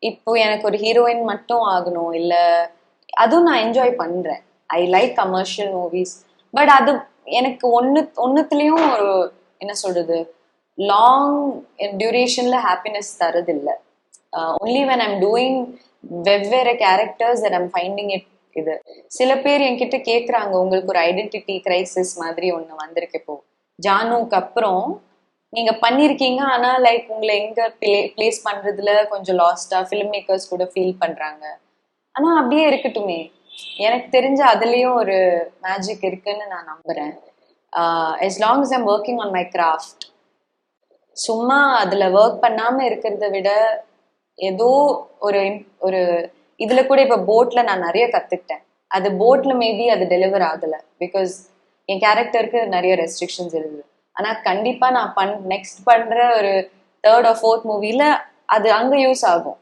இப்போ எனக்கு ஒரு ஹீரோயின் மட்டும் ஆகணும் இல்ல, அதுவும் நான் என்ஜாய் பண்றேன். I like commercial movies. But அது எனக்கு ஒன்னுத்துலயும் ஒரு என்ன சொல்றது, லாங் டியூரேஷன்ல ஹாப்பினஸ் தரது இல்ல. ஒன்லி வென் ஐம் டூயிங் வெவ்வேறு characters that I'm finding it. இது சில பேர் என்கிட்ட கேக்குறாங்க, உங்களுக்கு ஒரு ஐடென்டிட்டி கிரைசிஸ் மாதிரி ஒண்ணு வந்திருக்கு இப்போ ஜானுக்கு அப்புறம் நீங்க பண்ணிருக்கீங்க, ஆனா லைக் உங்களை எங்க பிளேஸ் பண்றதுல கொஞ்சம் லாஸ்டா ஃபிலிம் மேக்கர்ஸ் கூட ஃபீல் பண்றாங்க. ஆனா அப்படியே இருக்கட்டுமே, எனக்கு தெரிஞ்ச அதுலயும் ஒரு மேஜிக் இருக்குன்னு நான் நம்புறேன். as long as I'm working on my craft, சும்மா அதுல ஒர்க் பண்ணாம இருக்கிறத விட ஏதோ ஒரு ஒரு இதுல கூட இப்ப போட்ல நான் நிறைய கத்துக்கிட்டேன். அது போட்ல மேபி அது டெலிவர் ஆகல பிகாஸ் என் கேரக்டருக்கு நிறைய ரெஸ்ட்ரிக்ஷன்ஸ் இருக்குது. ஆனா கண்டிப்பா நான் நெக்ஸ்ட் பண்ற ஒரு தேர்ட் ஆர் ஃபோர்த் மூவில அது அங்க யூஸ் ஆகும்.